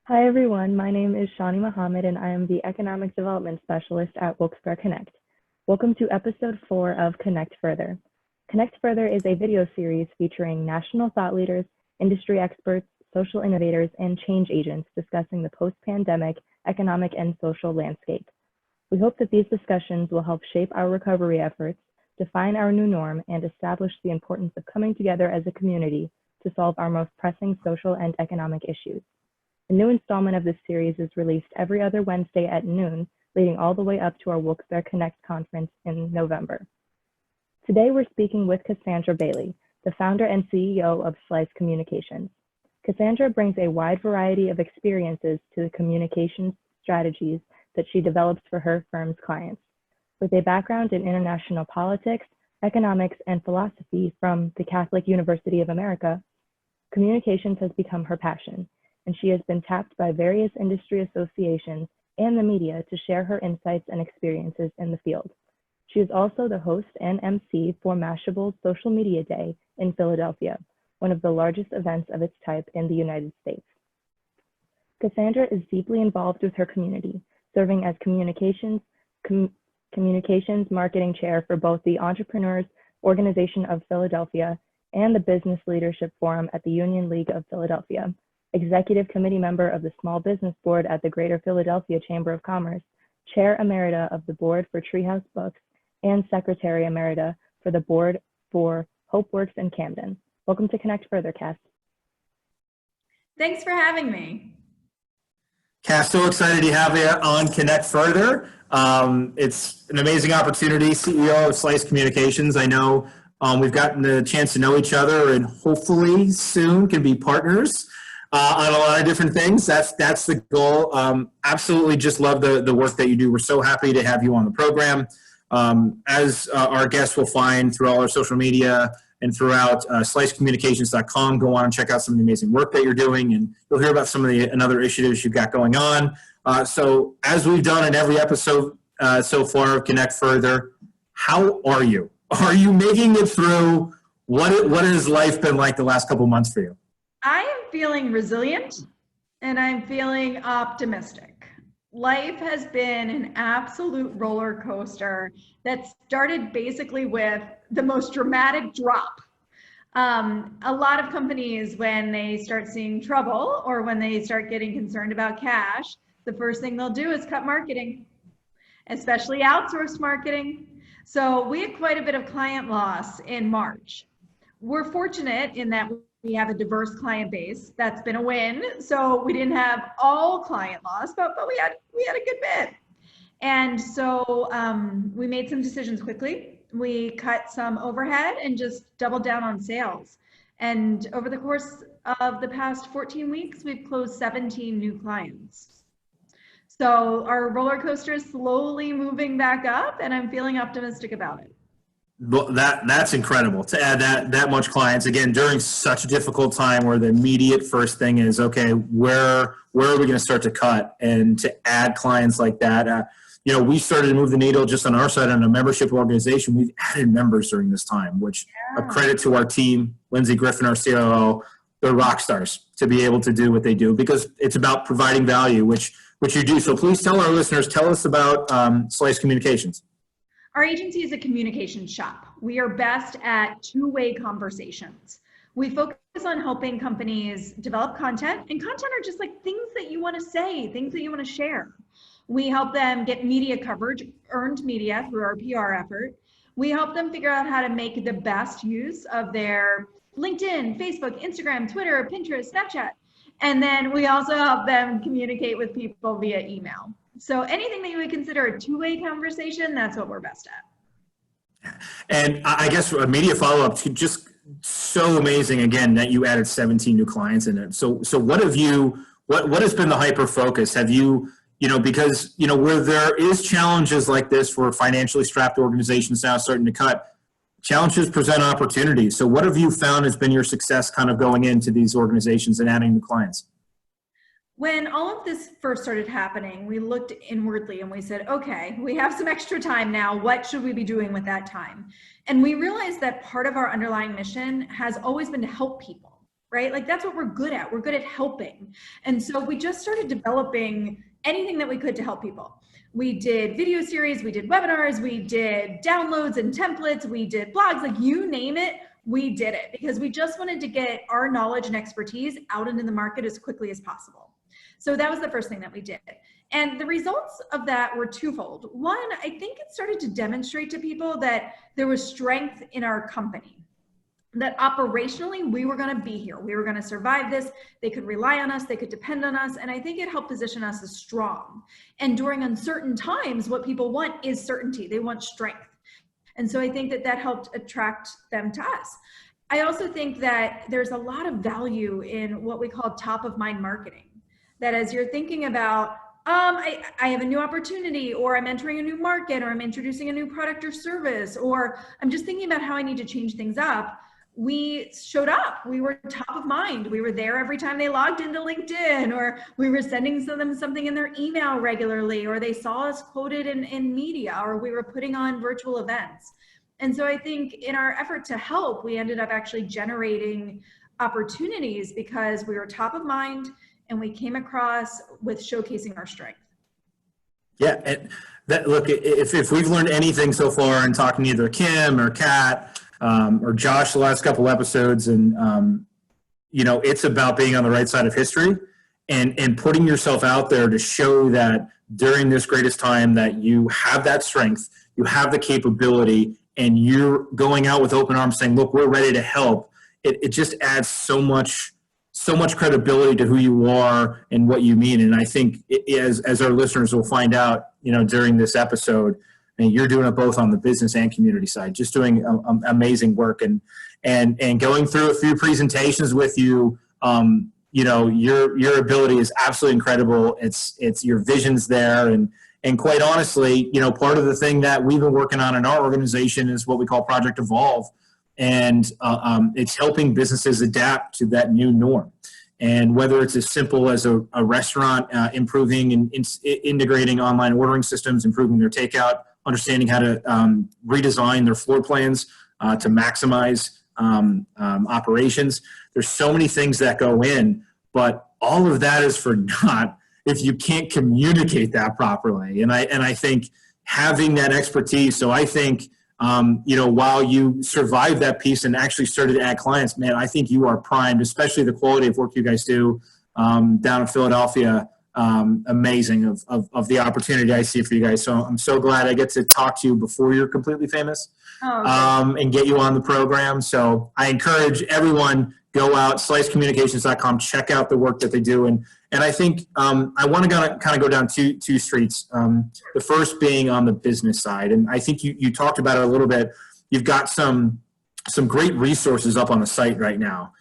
Hi everyone, my name is Shani Mohammed and I am the Economic Development Specialist at Wilkes-Barre Connect. Welcome to episode 4 of Connect Further. Connect Further is a video series featuring national thought leaders, industry experts, social innovators, and change agents discussing the post-pandemic economic and social landscape. We hope that these discussions will help shape our recovery efforts, define our new norm, and establish the importance of coming together as a community to solve our most pressing social and economic issues. A new installment of this series is released every other Wednesday at noon, leading all the way up to our Wilkes-Barre Connect conference in November. Today, we're speaking with Cassandra Bailey, the founder and CEO of Slice Communications. Cassandra brings a wide variety of experiences to the communications strategies that she develops for her firm's clients. With a background in international politics, economics, and philosophy from the Catholic University of America, communications has become her passion, and she has been tapped by various industry associations and the media to share her insights and experiences in the field. She is also the host and MC for Mashable's Social Media Day in Philadelphia, one of the largest events of its type in the United States. Cassandra is deeply involved with her community, serving as communications marketing chair for both the Entrepreneurs Organization of Philadelphia and the Business Leadership Forum at the Union League of Philadelphia, Executive Committee member of the Small Business Board at the Greater Philadelphia Chamber of Commerce, Chair Emerita of the Board for Treehouse Books, and Secretary Emerita for the Board for HopeWorks in Camden. Welcome to Connect Further, Cass. Thanks for having me. Cass, so excited to have you on Connect Further. It's an amazing opportunity. CEO of Slice Communications. I know we've gotten the chance to know each other and hopefully soon can be partners on a lot of different things. That's the goal. Absolutely just love the work that you do. We're so happy to have you on the program. As our guests will find through all our social media and throughout slicecommunications.com, go on and check out some of the amazing work that you're doing, and you'll hear about some of the another initiatives you've got going on. So as we've done in every episode so far of Connect Further, how are you? Are you making it through? What has life been like the last couple months for you? I am feeling resilient and I'm feeling optimistic. Life has been an absolute roller coaster that started basically with the most dramatic drop. A lot of companies, when they start seeing trouble or when they start getting concerned about cash, the first thing they'll do is cut marketing, especially outsourced marketing. So we had quite a bit of client loss in March. We're fortunate in that we have a diverse client base. That's been a win. So we didn't have all client loss, but we had a good bit. And so we made some decisions quickly. We cut some overhead and just doubled down on sales. And over the course of the past 14 weeks, we've closed 17 new clients. So our roller coaster is slowly moving back up, and I'm feeling optimistic about it. Well, that's incredible to add that much clients again during such a difficult time where the immediate first thing is, okay, where are we going to start to cut, and to add clients like that. We started to move the needle just on our side on a membership organization. We've added members during this time, which a credit to our team, Lindsay Griffin, our COO. They're rock stars to be able to do what they do because it's about providing value, which you do. So please tell our listeners, tell us about Slice Communications. Our agency is a communication shop. We are best at two-way conversations. We focus on helping companies develop content, and content are just like things that you want to say, things that you want to share. We help them get media coverage, earned media through our PR effort. We help them figure out how to make the best use of their LinkedIn, Facebook, Instagram, Twitter, Pinterest, Snapchat. And then we also help them communicate with people via email. So anything that you would consider a two-way conversation, that's what we're best at. And I guess a media follow-up, just so amazing again that you added 17 new clients in it. So what has been the Hyperfocus? Have you, because where there is challenges like this where financially strapped organizations now starting to cut, challenges present opportunities. So what have you found has been your success kind of going into these organizations and adding new clients? When all of this first started happening, we looked inwardly and we said, okay, we have some extra time now. What should we be doing with that time? And we realized that part of our underlying mission has always been to help people. right? Like that's what we're good at. We're good at helping. And so we just started developing anything that we could to help people. We did video series, we did webinars, we did downloads and templates, we did blogs, like you name it, we did it because we just wanted to get our knowledge and expertise out into the market as quickly as possible. So that was the first thing that we did. And the results of that were twofold. One, I think it started to demonstrate to people that there was strength in our company, that operationally we were going to be here. We were going to survive this. They could rely on us. They could depend on us. And I think it helped position us as strong. And during uncertain times, what people want is certainty. They want strength. And so I think that that helped attract them to us. I also think that there's a lot of value in what we call top of mind marketing. That as you're thinking about, I have a new opportunity, or I'm entering a new market, or I'm introducing a new product or service, or I'm just thinking about how I need to change things up, we showed up. We were top of mind. We were there every time they logged into LinkedIn, or we were sending them something in their email regularly, or they saw us quoted in media, or we were putting on virtual events. And so I think in our effort to help, we ended up actually generating opportunities because we were top of mind and we came across with showcasing our strength. Yeah, and that, look, if we've learned anything so far in talking to either Kim or Kat or Josh the last couple episodes, and it's about being on the right side of history and putting yourself out there to show that during this greatest time that you have that strength, you have the capability, and you're going out with open arms saying, look, we're ready to help. It just adds so much credibility to who you are and what you mean. And I think as our listeners will find out, during this episode, and you're doing it both on the business and community side, just doing amazing work and going through a few presentations with you. Your ability is absolutely incredible. It's your vision's there. And quite honestly, part of the thing that we've been working on in our organization is what we call Project Evolve. And it's helping businesses adapt to that new norm. And whether it's as simple as a restaurant improving and integrating online ordering systems, improving their takeout, understanding how to redesign their floor plans to maximize operations. There's so many things that go in, but all of that is for naught if you can't communicate that properly. And I think having that expertise, so I think, while you survived that piece and actually started to add clients, man, I think you are primed, especially the quality of work you guys do down in Philadelphia. Amazing of the opportunity I see for you guys. So I'm so glad I get to talk to you before you're completely famous and get you on the program. So I encourage everyone, go out, slicecommunications.com, check out the work that they do. And I think I want to kind of go down two streets. The first being on the business side. And I think you talked about it a little bit. You've got some great resources up on the site right now.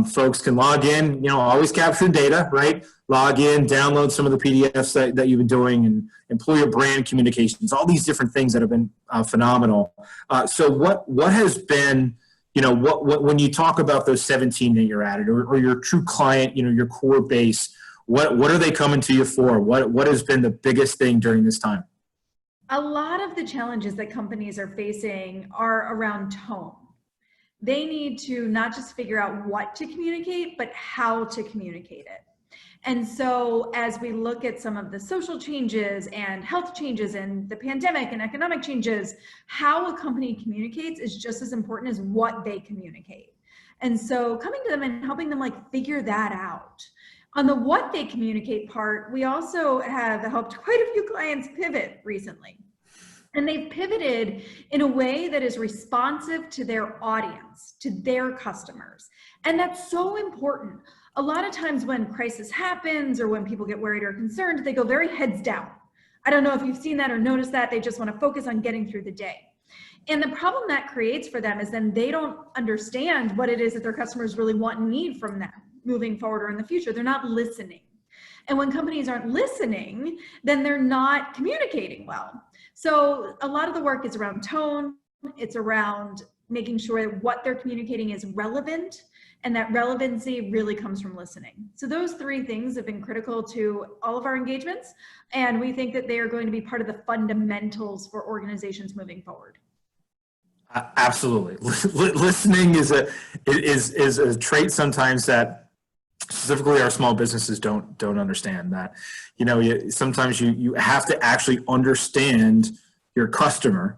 Folks can log in, always capture data, right? Log in, download some of the PDFs that you've been doing, and employer brand communications, all these different things that have been phenomenal. So what has been, when you talk about those 17 that you're at, or your true client, your core base, what are they coming to you for? What has been the biggest thing during this time? A lot of the challenges that companies are facing are around tone. They need to not just figure out what to communicate, but how to communicate it. And so as we look at some of the social changes and health changes and the pandemic and economic changes, how a company communicates is just as important as what they communicate. And so coming to them and helping them figure that out. On the what they communicate part, we also have helped quite a few clients pivot recently. And they've pivoted in a way that is responsive to their audience, to their customers. And that's so important. A lot of times when crisis happens or when people get worried or concerned, they go very heads down. I don't know if you've seen that or noticed that. They just want to focus on getting through the day. And the problem that creates for them is then they don't understand what it is that their customers really want and need from them moving forward or in the future. They're not listening. And when companies aren't listening, then they're not communicating well. So a lot of the work is around tone. It's around making sure that what they're communicating is relevant, and that relevancy really comes from listening. So those three things have been critical to all of our engagements, and we think that they are going to be part of the fundamentals for organizations moving forward. Absolutely. Listening is a trait sometimes that specifically our small businesses don't understand. That, sometimes you have to actually understand your customer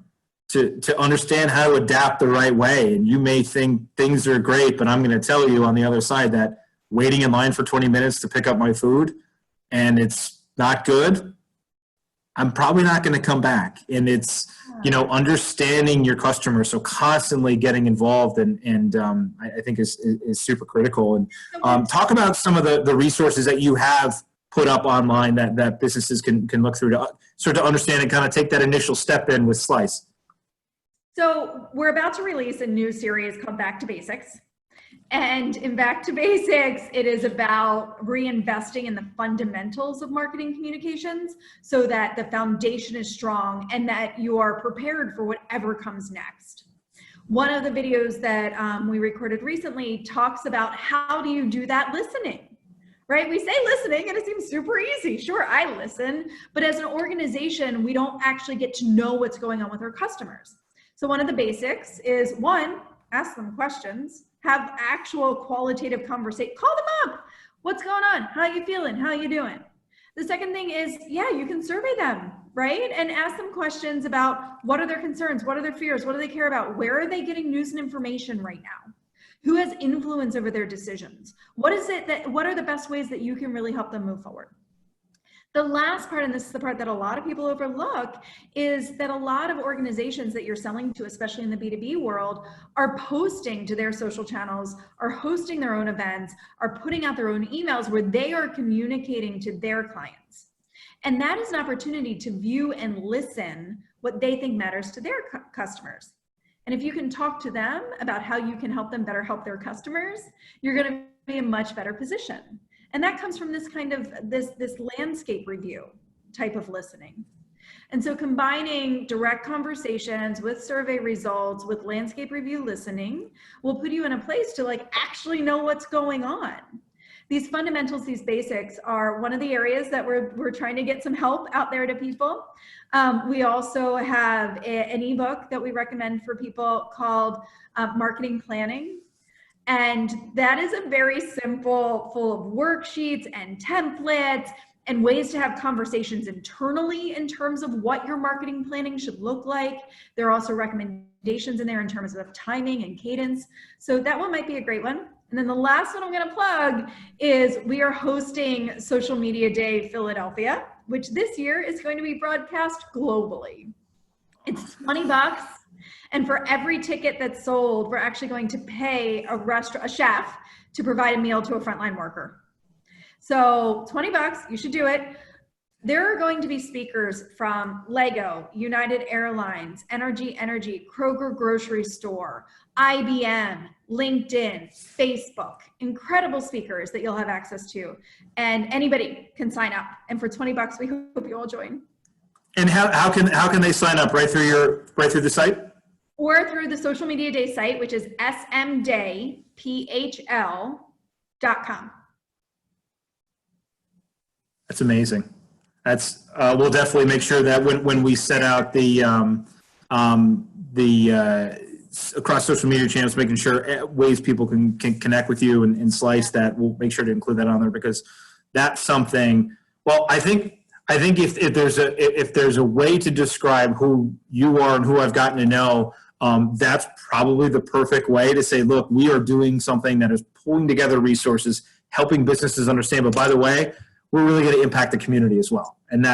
to understand how to adapt the right way. And you may think things are great, but I'm going to tell you on the other side that waiting in line for 20 minutes to pick up my food and it's not good, I'm probably not going to come back. And it's, understanding your customer. So constantly getting involved and I think is super critical. And talk about some of the resources that you have put up online that businesses can look through to start to understand and kind of take that initial step in with Slice. So we're about to release a new series called Back to Basics. And in Back to Basics, it is about reinvesting in the fundamentals of marketing communications so that the foundation is strong and that you are prepared for whatever comes next. One of the videos that we recorded recently talks about how do you do that listening, right? We say listening and it seems super easy. Sure, I listen, but as an organization, we don't actually get to know what's going on with our customers. So one of the basics is, one, ask them questions. Have actual qualitative conversation. Call them up. What's going on? How you feeling? How you doing? The second thing is, you can survey them, right? And ask them questions about what are their concerns? What are their fears? What do they care about? Where are they getting news and information right now? Who has influence over their decisions? What are the best ways that you can really help them move forward? The last part, and this is the part that a lot of people overlook, is that a lot of organizations that you're selling to, especially in the B2B world, are posting to their social channels, are hosting their own events, are putting out their own emails where they are communicating to their clients. And that is an opportunity to view and listen what they think matters to their customers. And if you can talk to them about how you can help them better help their customers, you're going to be in a much better position. And that comes from this kind of this landscape review type of listening. And so combining direct conversations with survey results with landscape review listening will put you in a place to actually know what's going on. These fundamentals, these basics are one of the areas that we're trying to get some help out there to people. We also have an ebook that we recommend for people called Marketing Planning. And that is a very simple, full of worksheets and templates and ways to have conversations internally in terms of what your marketing planning should look like. There are also recommendations in there in terms of timing and cadence. So that one might be a great one. And then the last one I'm going to plug is we are hosting Social Media Day Philadelphia, which this year is going to be broadcast globally. It's $20. And for every ticket that's sold, we're actually going to pay a chef to provide a meal to a frontline worker. So $20, you should do it. There are going to be speakers from Lego, United Airlines, Energy, Kroger Grocery Store, IBM, LinkedIn, Facebook, incredible speakers that you'll have access to. And anybody can sign up. And for $20, we hope you all join. And how can they sign up? Right through the site? Or through the Social Media Day site, which is smdayphl.com. That's amazing. That's we'll definitely make sure that when we set out the across social media channels, making sure ways people can connect with you and Slice, that we'll make sure to include that on there, because that's something. Well, I think if there's a way to describe who you are and who I've gotten to know, that's probably the perfect way to say, look, we are doing something that is pulling together resources, helping businesses understand. But by the way, we're really going to impact the community as well, and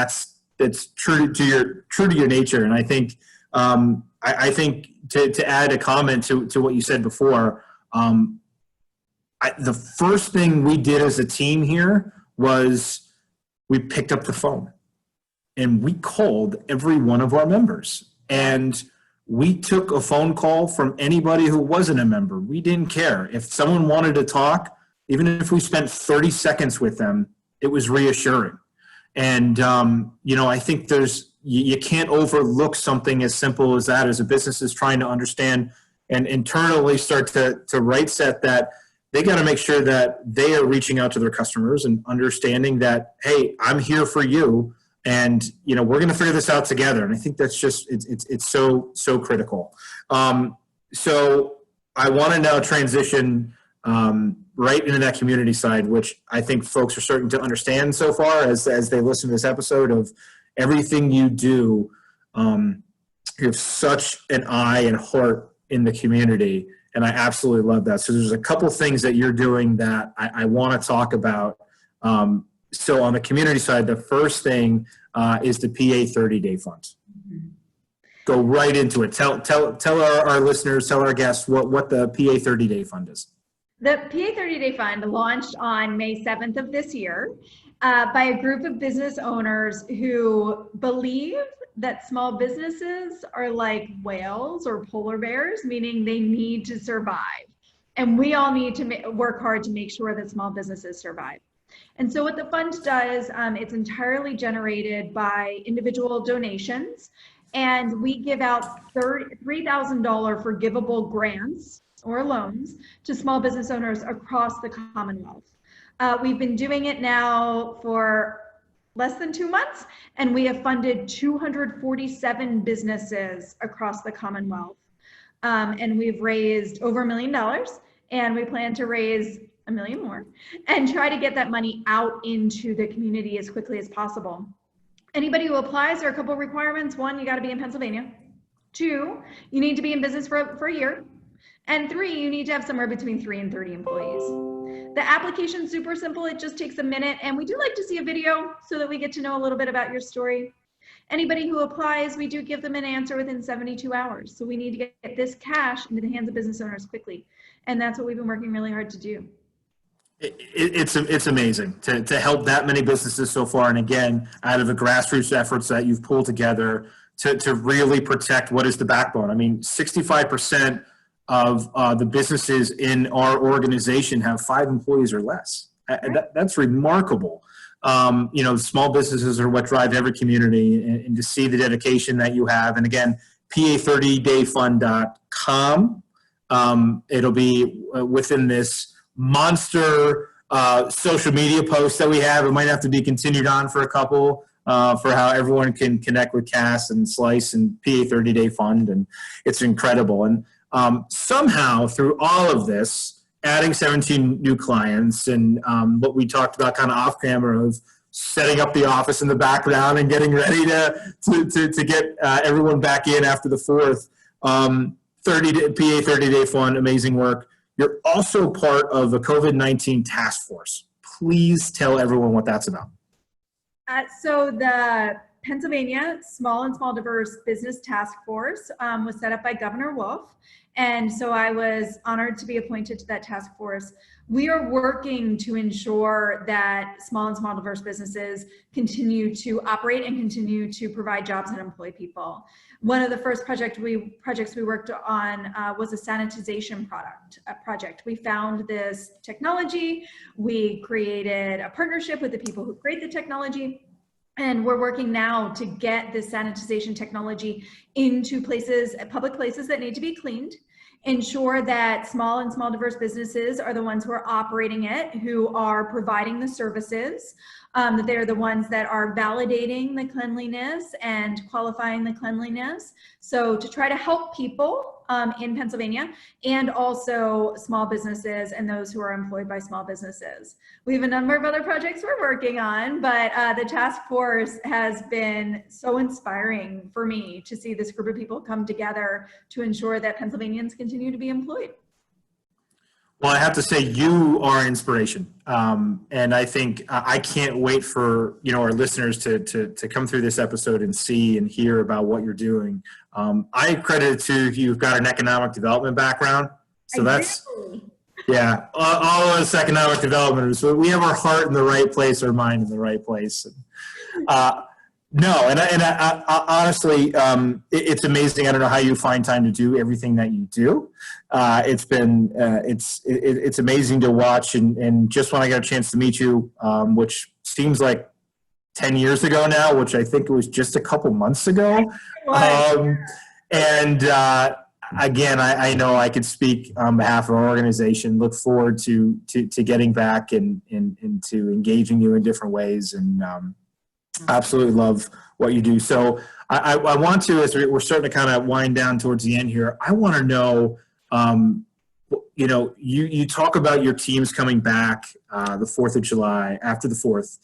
it's true to your nature. And I think I think to add a comment to what you said before, the first thing we did as a team here was we picked up the phone and we called every one of our members, and we took a phone call from anybody who wasn't a member. We didn't care. If someone wanted to talk, even if we spent 30 seconds with them, it was reassuring. And, I think you can't overlook something as simple as that as a business is trying to understand and internally start to right set that they got to make sure that they are reaching out to their customers and understanding that, hey, I'm here for you. And, we're going to figure this out together. And I think that's just, it's so critical. So I want to now transition right into that community side, which I think folks are starting to understand so far as they listen to this episode of everything you do. You have such an eye and heart in the community, and I absolutely love that. So there's a couple things that you're doing that I want to talk about. So on the community side, the first thing is the PA 30-day fund. Go right into it. Tell our listeners, tell our guests what the PA 30-day fund is. The PA 30-day fund launched on May 7th of this year by a group of business owners who believe that small businesses are like whales or polar bears, meaning they need to survive. And we all need to work hard to make sure that small businesses survive. And so what the fund does, it's entirely generated by individual donations, and we give out $3,000 forgivable grants or loans to small business owners across the Commonwealth. We've been doing it now for less than 2 months, and we have funded 247 businesses across the Commonwealth. And we've raised over $1 million, and we plan to raise $1 million more and try to get that money out into the community as quickly as possible. Anybody who applies, there are a couple of requirements. 1, you got to be in Pennsylvania. 2, you need to be in business for a year. And 3, you need to have somewhere between 3 and 30 employees. The application's super simple. It just takes a minute, and we do like to see a video so that we get to know a little bit about your story. Anybody who applies, we do give them an answer within 72 hours. So we need to get this cash into the hands of business owners quickly. And that's what we've been working really hard to do. It's amazing to help that many businesses so far. And again, out of the grassroots efforts that you've pulled together to really protect what is the backbone. I mean, 65% of the businesses in our organization have 5 employees or less. That's remarkable. Small businesses are what drive every community, and to see the dedication that you have. And again, pa30dayfund.com. It'll be within this monster social media post that we have. It might have to be continued on for a couple for how everyone can connect with Cass and Slice and PA 30-Day Fund, and it's incredible. And somehow through all of this, adding 17 new clients and what we talked about kind of off camera of setting up the office in the background and getting ready to get everyone back in after the 4th. PA 30-Day Fund, amazing work. You're also part of the COVID-19 task force. Please tell everyone what that's about. So the Pennsylvania Small and Small Diverse Business Task Force was set up by Governor Wolf. And so I was honored to be appointed to that task force. We are working to ensure that small and small diverse businesses continue to operate and continue to provide jobs and employ people. One of the first projects we worked on was a sanitization project. We found this technology. We created a partnership with the people who create the technology. And we're working now to get this sanitization technology into places, public places that need to be cleaned, ensure that small and small diverse businesses are the ones who are operating it, who are providing the services, that they're the ones that are validating the cleanliness and qualifying the cleanliness. So to try to help people in Pennsylvania, and also small businesses and those who are employed by small businesses. We have a number of other projects we're working on, but the task force has been so inspiring for me to see this group of people come together to ensure that Pennsylvanians continue to be employed. Well, I have to say you are inspiration. And I think I can't wait for, our listeners to come through this episode and see and hear about what you're doing. I credit it to you've got an economic development background. So that's, yeah, all of us economic development. So we have our heart in the right place, our mind in the right place. No, and I honestly, it's amazing. I don't know how you find time to do everything that you do. It's been, it's amazing to watch. And just when I got a chance to meet you, which seems like 10 years ago now, which I think it was just a couple months ago. Again, I know I could speak on behalf of our organization. Look forward to getting back and to engaging you in different ways. And Absolutely love what you do. So I want to, as we're starting to kind of wind down towards the end here, I want to know, you talk about your teams coming back the 4th of July, after the 4th.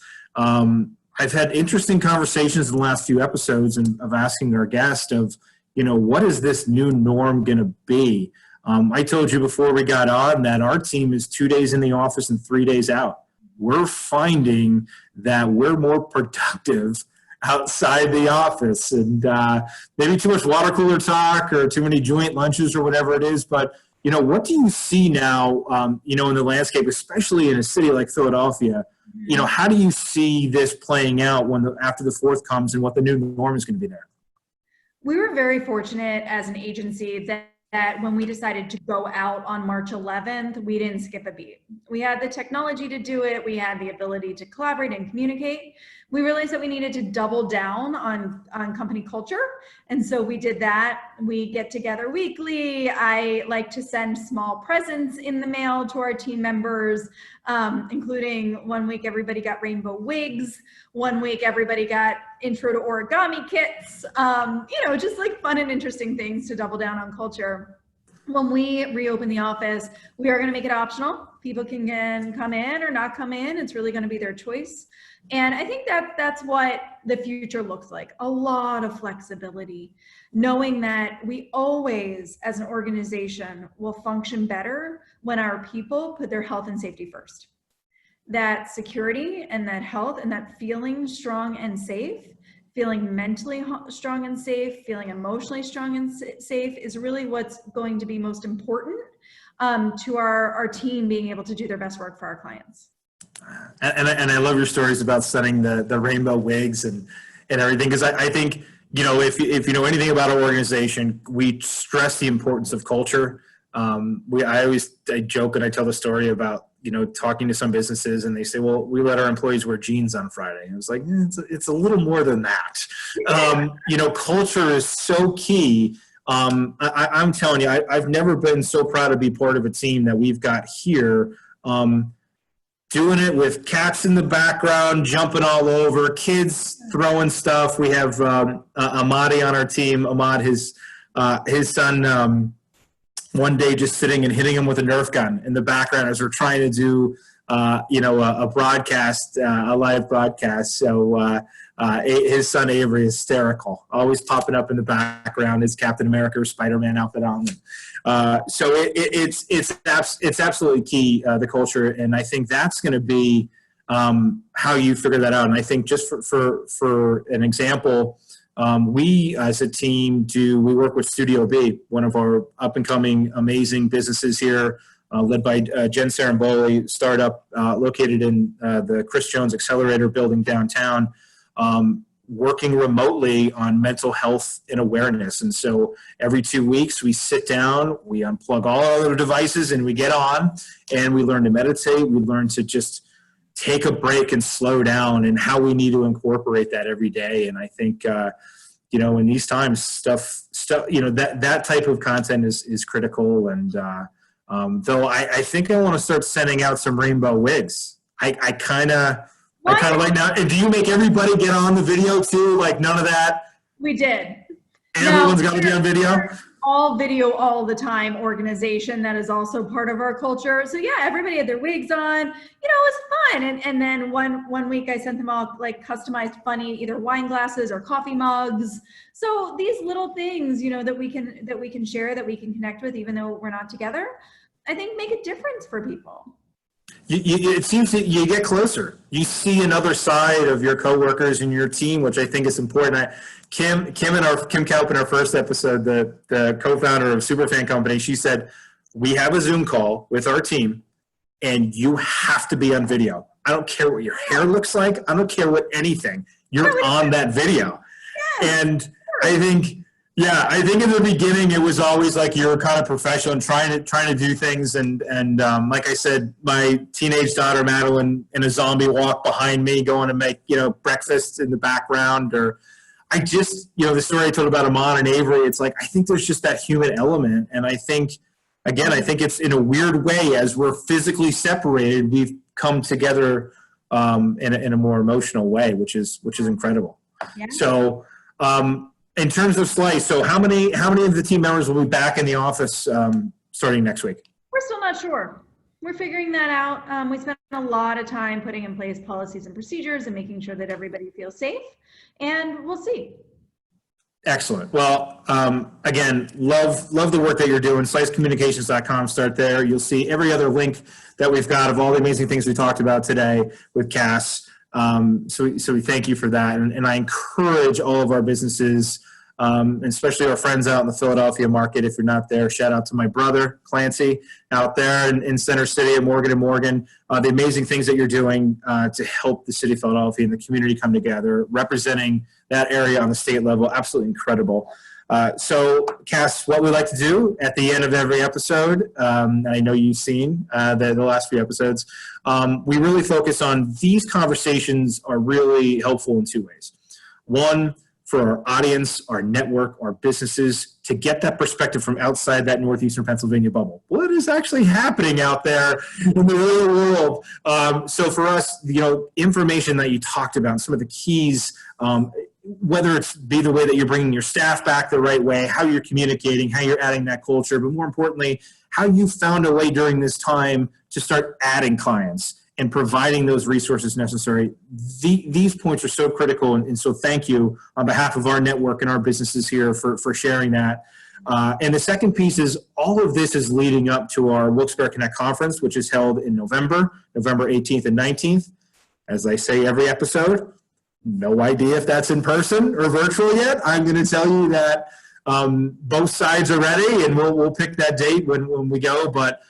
I've had interesting conversations in the last few episodes of asking our guest of, what is this new norm going to be? I told you before we got on that our team is 2 days in the office and 3 days out. We're finding that we're more productive outside the office, and maybe too much water cooler talk or too many joint lunches or whatever it is. But, what do you see now, in the landscape, especially in a city like Philadelphia? How do you see this playing out after the 4th comes and what the new norm is going to be there? We were very fortunate as an agency that when we decided to go out on March 11th, we didn't skip a beat. We had the technology to do it. We had the ability to collaborate and communicate. We realized that we needed to double down on company culture. And so we did that. We get together weekly. I like to send small presents in the mail to our team members, including one week everybody got rainbow wigs. One week everybody got intro to origami kits, just like fun and interesting things to double down on culture. When we reopen the office, we are going to make it optional. People can come in or not come in. It's really going to be their choice. And I think that's what the future looks like. A lot of flexibility, knowing that we always, as an organization, will function better when our people put their health and safety first. That security and that health and that feeling strong and safe, feeling mentally strong and safe, feeling emotionally strong and safe is really what's going to be most important to our team being able to do their best work for our clients. And I love your stories about sending the rainbow wigs and everything, because I think, if you know anything about our organization, we stress the importance of culture. I joke and I tell the story about, talking to some businesses and they say, well, we let our employees wear jeans on Friday. And it's like, it's a little more than that. Culture is so key. I'm telling you, I've never been so proud to be part of a team that we've got here. Doing it with cats in the background, jumping all over, kids throwing stuff. We have Amadi on our team. Ahmad, his son, one day just sitting and hitting him with a Nerf gun in the background as we're trying to do, a broadcast, a live broadcast. So his son Avery is hysterical, always popping up in the background, his Captain America or Spider-Man outfit on them. So it's absolutely key, the culture, and I think that's going to be how you figure that out. And I think just for an example, we as a team we work with Studio B, one of our up and coming amazing businesses here, led by Jen Saramboli, startup located in the Chris Jones Accelerator building downtown. Working remotely on mental health and awareness. And so every 2 weeks we sit down, we unplug all our other devices and we get on and we learn to meditate. We learn to just take a break and slow down, and how we need to incorporate that every day. And I think, in these times, stuff, that type of content is critical. And though I think I want to start sending out some rainbow wigs. I kind of like now. Do you make everybody get on the video too? Like none of that? We did. Everyone's got to be on video? All video all the time organization that is also part of our culture. So yeah, everybody had their wigs on. It was fun. And then one week I sent them all like customized funny either wine glasses or coffee mugs. So these little things, that we can share, that we can connect with, even though we're not together, I think make a difference for people. It seems that you get closer. You see another side of your coworkers and your team, which I think is important. Kim Kalp in our first episode, the co-founder of Superfan Company, she said, we have a Zoom call with our team and you have to be on video. I don't care what your hair looks like. I don't care what anything. You're on that video. Yes, and I think in the beginning it was always like you're kind of professional and trying to do things. And like I said, my teenage daughter Madeline in a zombie walk behind me, going to make breakfast in the background, or I just the story I told about Ahmad and Avery. It's like I think there's just that human element, and I think it's in a weird way, as we're physically separated, we've come together in a more emotional way, which is incredible. Yeah. So in terms of Slice, so how many of the team members will be back in the office starting next week? We're still not sure. We're figuring that out. We spent a lot of time putting in place policies and procedures and making sure that everybody feels safe, and we'll see. Excellent. Well, again, love the work that you're doing. SliceCommunications.com, start there. You'll see every other link that we've got of all the amazing things we talked about today with Cass. So we thank you for that. And I encourage all of our businesses, especially our friends out in the Philadelphia market. If you're not there, shout out to my brother, Clancy, out there in Center City at Morgan & Morgan. The amazing things that you're doing to help the city of Philadelphia and the community come together, representing that area on the state level, absolutely incredible. So, Cass, what we like to do at the end of every episode, I know you've seen the last few episodes, we really focus on these conversations are really helpful in two ways. One, for our audience, our network, our businesses, to get that perspective from outside that northeastern Pennsylvania bubble. What is actually happening out there in the real world? So for us, information that you talked about, some of the keys, whether it's be the way that you're bringing your staff back the right way, how you're communicating, how you're adding that culture, but more importantly, how you found a way during this time to start adding clients and providing those resources necessary. These points are so critical, and so thank you on behalf of our network and our businesses here for sharing that. And the second piece is all of this is leading up to our Wilkes-Barre Connect conference, which is held in November 18th and 19th. As I say every episode, no idea if that's in person or virtual yet. I'm going to tell you that both sides are ready, and we'll pick that date when we go, but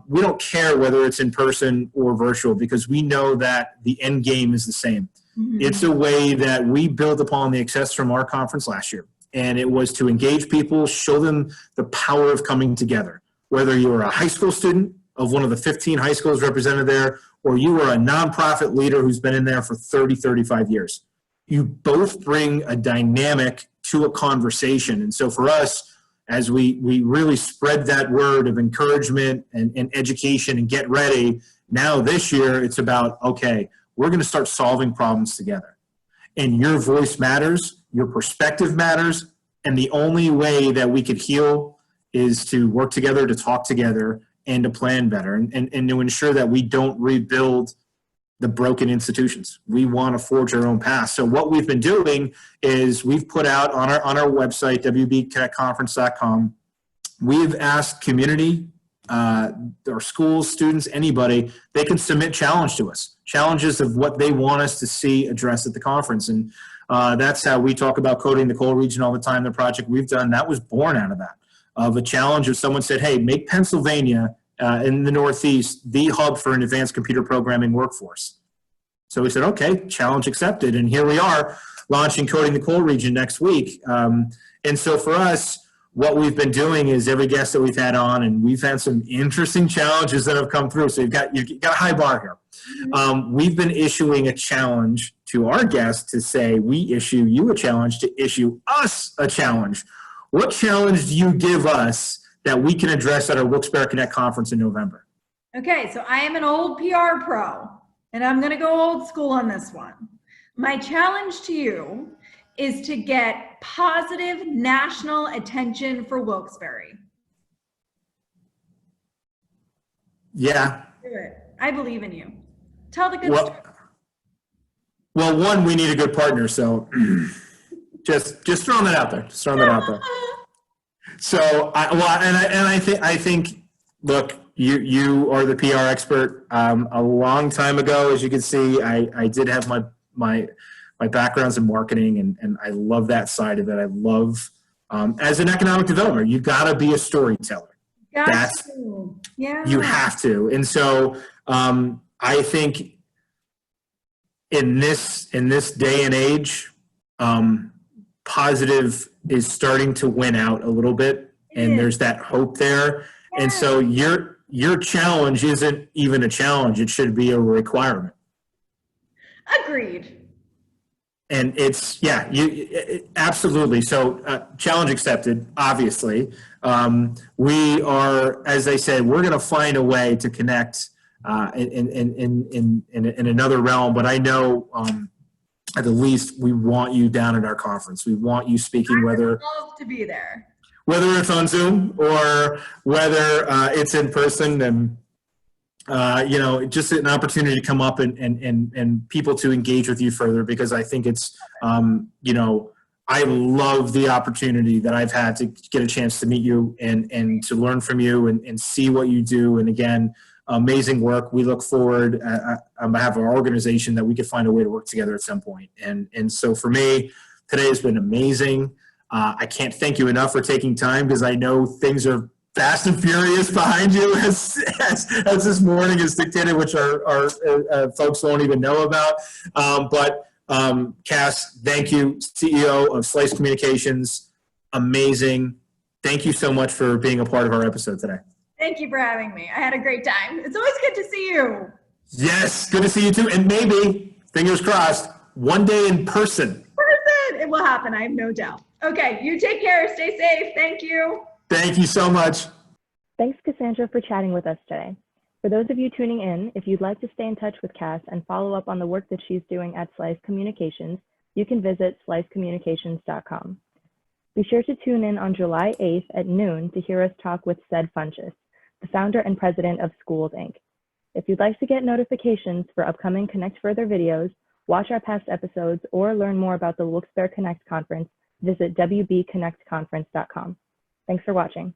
we don't care whether it's in person or virtual because we know that the end game is the same. Mm-hmm. It's a way that we build upon the success from our conference last year, and it was to engage people, show them the power of coming together. Whether you're a high school student of one of the 15 high schools represented there, or you are a nonprofit leader who's been in there for 30, 35 years. You both bring a dynamic to a conversation. And so for us, as we really spread that word of encouragement and education and get ready, now this year it's about, okay, we're going to start solving problems together. And your voice matters, your perspective matters, and the only way that we could heal is to work together, to talk together, and to plan better, and to ensure that we don't rebuild the broken institutions. We want to forge our own path. So what we've been doing is we've put out on our website, wbconnectconference.com, we've asked community, our schools, students, anybody, they can submit challenge to us, challenges of what they want us to see addressed at the conference. And that's how we talk about coding the coal region all the time. The project we've done, that was born out of that. Of a challenge of someone said, hey, make Pennsylvania in the Northeast the hub for an advanced computer programming workforce. So we said, okay, challenge accepted. And here we are launching Coding the Coal Region next week. And so for us, what we've been doing is every guest that we've had on, and we've had some interesting challenges that have come through. So you've got a high bar here. We've been issuing a challenge to our guests to say, we issue you a challenge to issue us a challenge. What challenge do you give us that we can address at our Wilkes-Barre Connect conference in November? Okay, so I am an old PR pro, and I'm going to go old school on this one. My challenge to you is to get positive national attention for Wilkes-Barre. Yeah. Do it. I believe in you. Tell the good story. Well, one, we need a good partner, so just throwing that out there. Just throwing that out there. So, I think, look, you are the PR expert. A long time ago, as you can see, I did have my backgrounds in marketing, and I love that side of it. I love, as an economic developer, you got to be a storyteller. Yeah. You have to. And so I think in this day and age, positive is starting to win out a little bit, and there's that hope there. Yeah. And so your challenge isn't even a challenge. It should be a requirement. Agreed. And it's, absolutely. So challenge accepted, obviously. We are, as I said, we're going to find a way to connect in another realm, but I know at the least we want you down at our conference. We want you speaking, I would whether love to be there. Whether it's on Zoom or whether it's in person, and you know, just an opportunity to come up and people to engage with you further, because I think it's you know, I love the opportunity that I've had to get a chance to meet you and to learn from you and see what you do. And again, amazing work. We look forward on behalf of our organization that we could find a way to work together at some point. And so for me, today has been amazing. I can't thank you enough for taking time, because I know things are fast and furious behind you as this morning is dictated, which our folks won't even know about. Cass, thank you, CEO of Slice Communications. Amazing. Thank you so much for being a part of our episode today. Thank you for having me. I had a great time. It's always good to see you. Yes, good to see you too. And maybe, fingers crossed, one day in person. It will happen, I have no doubt. Okay, you take care. Stay safe. Thank you. Thank you so much. Thanks, Cassandra, for chatting with us today. For those of you tuning in, if you'd like to stay in touch with Cass and follow up on the work that she's doing at Slice Communications, you can visit slicecommunications.com. Be sure to tune in on July 8th at noon to hear us talk with Ced Funchess, the founder and president of Schools, Inc. If you'd like to get notifications for upcoming Connect Further videos, watch our past episodes, or learn more about the Wilkes-Barre Connect Conference, visit wbconnectconference.com. Thanks for watching.